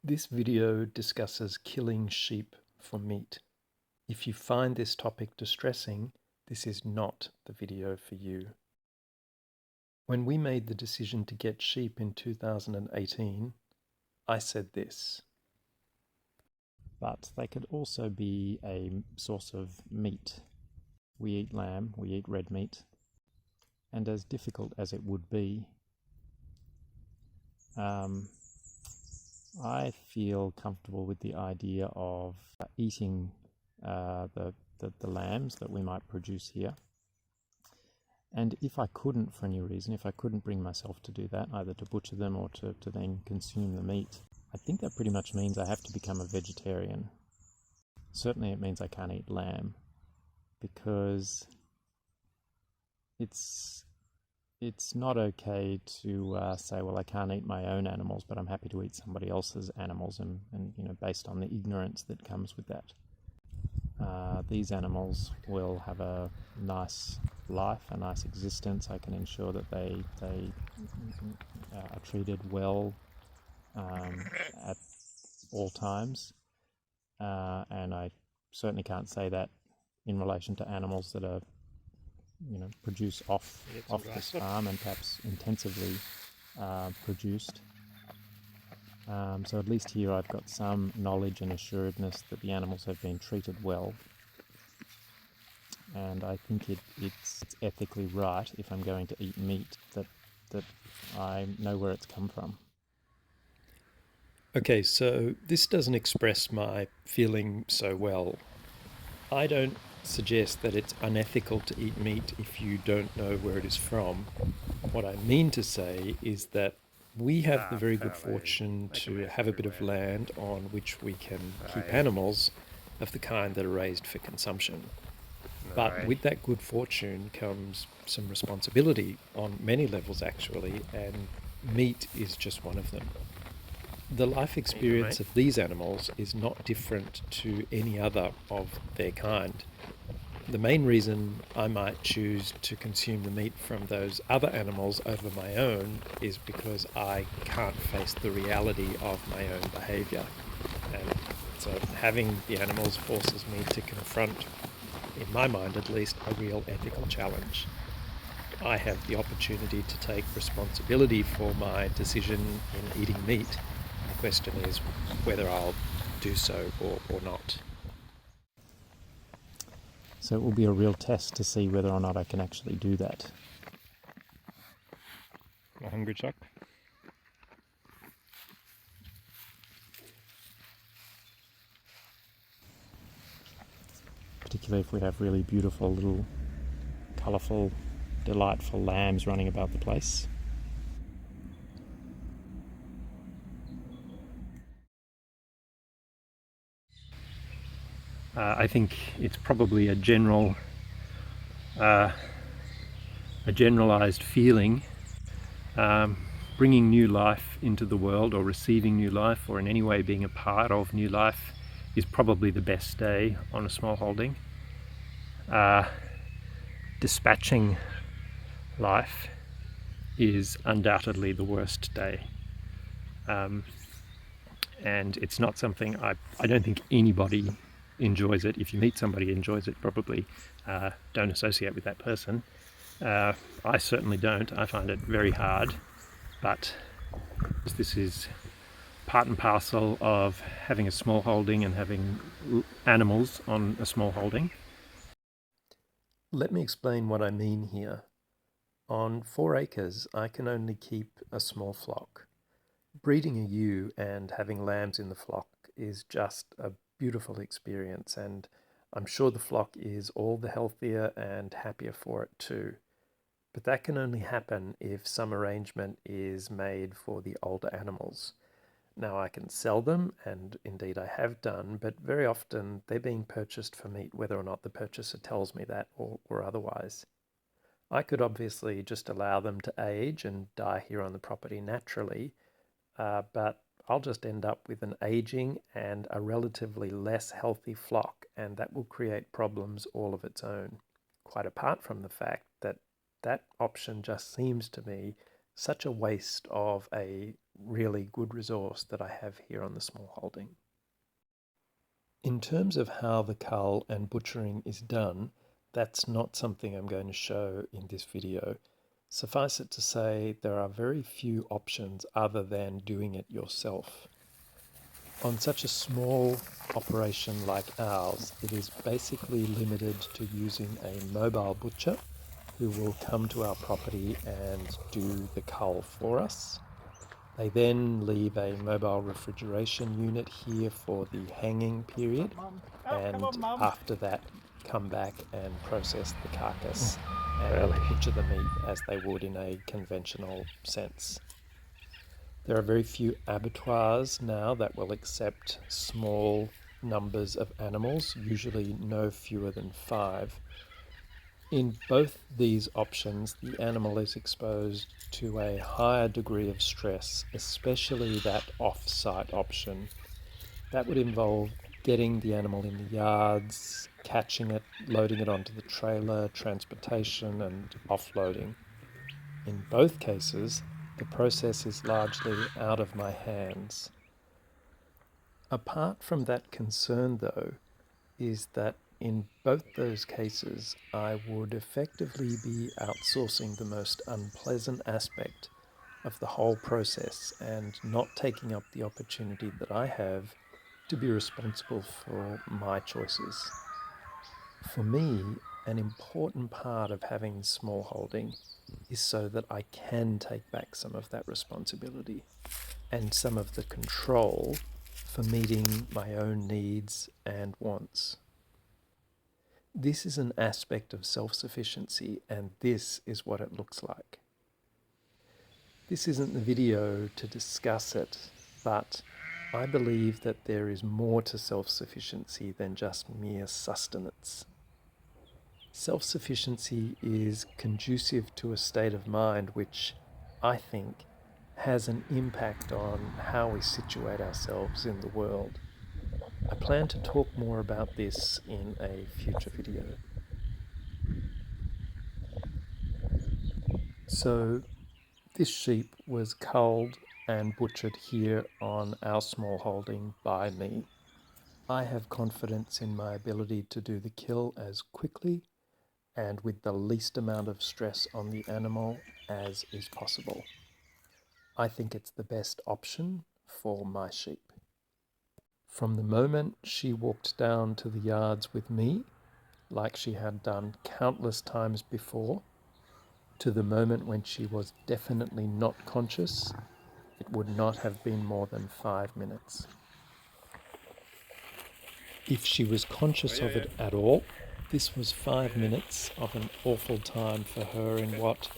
This video discusses killing sheep for meat. If you find this topic distressing, this is not the video for you. When we made the decision to get sheep in 2018, I said this. But they could also be a source of meat. We eat lamb, we eat red meat, and as difficult as it would be, I feel comfortable with the idea of eating the lambs that we might produce here. And if I couldn't, for any reason, if I couldn't bring myself to do that, either to butcher them or to then consume the meat, I think that pretty much means I have to become a vegetarian. Certainly it means I can't eat lamb, because it's not okay to say, well, I can't eat my own animals, but I'm happy to eat somebody else's animals, and based on the ignorance that comes with that. These animals will have a nice life, a nice existence. I can ensure that they are treated well at all times, and I certainly can't say that in relation to animals that are produced off this farm and perhaps intensively produced. So at least here I've got some knowledge and assuredness that the animals have been treated well, and I think it's ethically right, if I'm going to eat meat, that I know where it's come from. Okay, so this doesn't express my feeling so well. I don't suggest that it's unethical to eat meat if you don't know where it is from. What I mean to say is that we have the very good fortune to have a bit of land on which we can keep animals of the kind that are raised for consumption. But with that good fortune comes some responsibility on many levels, actually, and meat is just one of them. The life experience of these animals is not different to any other of their kind. The main reason I might choose to consume the meat from those other animals over my own is because I can't face the reality of my own behaviour. And so having the animals forces me to confront, in my mind at least, a real ethical challenge. I have the opportunity to take responsibility for my decision in eating meat. The question is whether I'll do so or not. So it will be a real test to see whether or not I can actually do that. A hungry Chuck? Particularly if we have really beautiful little colourful, delightful lambs running about the place. I think it's probably a generalized feeling. Bringing new life into the world, or receiving new life, or in any way being a part of new life, is probably the best day on a small holding. Dispatching life is undoubtedly the worst day. And it's not something I don't think anybody enjoys it. If you meet somebody who enjoys it, probably don't associate with that person. I certainly don't. I find it very hard, but this is part and parcel of having a small holding and having animals on a small holding. Let me explain what I mean here. On 4 acres, I can only keep a small flock. Breeding a ewe and having lambs in the flock is just a beautiful experience, and I'm sure the flock is all the healthier and happier for it too. But that can only happen if some arrangement is made for the older animals. Now, I can sell them, and indeed I have done, but very often they're being purchased for meat, whether or not the purchaser tells me that or otherwise. I could obviously just allow them to age and die here on the property naturally, but I'll just end up with an aging and a relatively less healthy flock, and that will create problems all of its own, quite apart from the fact that that option just seems to me such a waste of a really good resource that I have here on the Smallholding. In terms of how the cull and butchering is done, that's not something I'm going to show in this video. Suffice it to say, there are very few options other than doing it yourself. On such a small operation like ours, it is basically limited to using a mobile butcher who will come to our property and do the cull for us. They then leave a mobile refrigeration unit here for the hanging period, and after that come back and process the carcass and butcher the meat as they would in a conventional sense. There are very few abattoirs now that will accept small numbers of animals, usually no fewer than 5. In both these options, the animal is exposed to a higher degree of stress, especially that off-site option. That would involve getting the animal in the yards, catching it, loading it onto the trailer, transportation, and offloading. In both cases, the process is largely out of my hands. Apart from that concern, though, is that in both those cases, I would effectively be outsourcing the most unpleasant aspect of the whole process and not taking up the opportunity that I have to be responsible for my choices. For me, an important part of having smallholding is so that I can take back some of that responsibility and some of the control for meeting my own needs and wants. This is an aspect of self-sufficiency, and this is what it looks like. This isn't the video to discuss it, but I believe that there is more to self-sufficiency than just mere sustenance. Self-sufficiency is conducive to a state of mind which, I think, has an impact on how we situate ourselves in the world. I plan to talk more about this in a future video. So, this sheep was culled and butchered here on our smallholding by me. I have confidence in my ability to do the kill as quickly and with the least amount of stress on the animal as is possible. I think it's the best option for my sheep. From the moment she walked down to the yards with me, like she had done countless times before, to the moment when she was definitely not conscious, it would not have been more than 5 minutes. If she was conscious of it at all, this was 5 minutes of an awful time for her in what,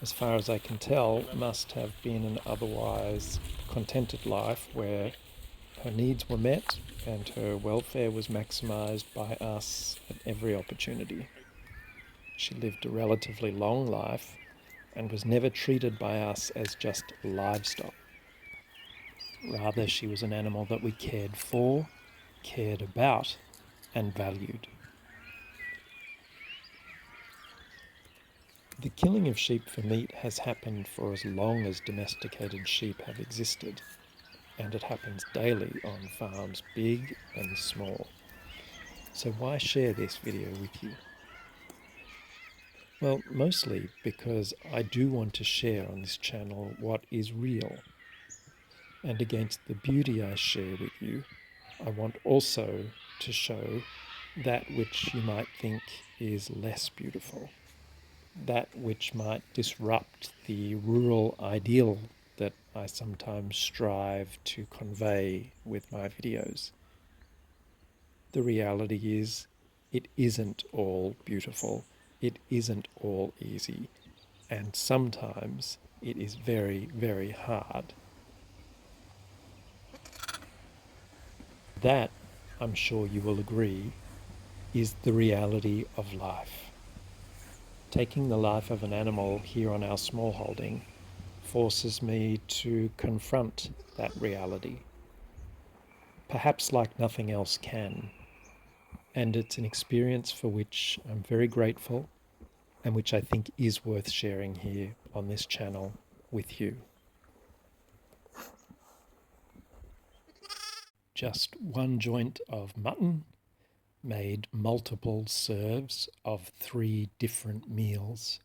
as far as I can tell, must have been an otherwise contented life where her needs were met and her welfare was maximised by us at every opportunity. She lived a relatively long life and was never treated by us as just livestock. Rather, she was an animal that we cared for, cared about, and valued. The killing of sheep for meat has happened for as long as domesticated sheep have existed, and it happens daily on farms big and small. So why share this video with you? Well, mostly because I do want to share on this channel what is real. And against the beauty I share with you, I want also to show that which you might think is less beautiful, that which might disrupt the rural ideal that I sometimes strive to convey with my videos. The reality is, it isn't all beautiful, it isn't all easy, and sometimes it is very, very hard. That, I'm sure you will agree, is the reality of life. Taking the life of an animal here on our smallholding forces me to confront that reality, perhaps like nothing else can. And it's an experience for which I'm very grateful and which I think is worth sharing here on this channel with you. just one joint of mutton, made multiple serves of 3 different meals,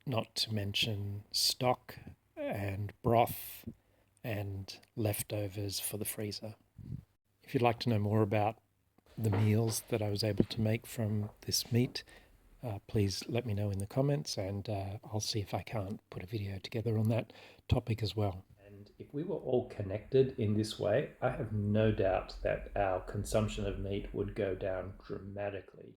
not to mention stock and broth and leftovers for the freezer. If you'd like to know more about the meals that I was able to make from this meat, please let me know in the comments, and I'll see if I can't put a video together on that topic as well. And if we were all connected in this way, I have no doubt that our consumption of meat would go down dramatically.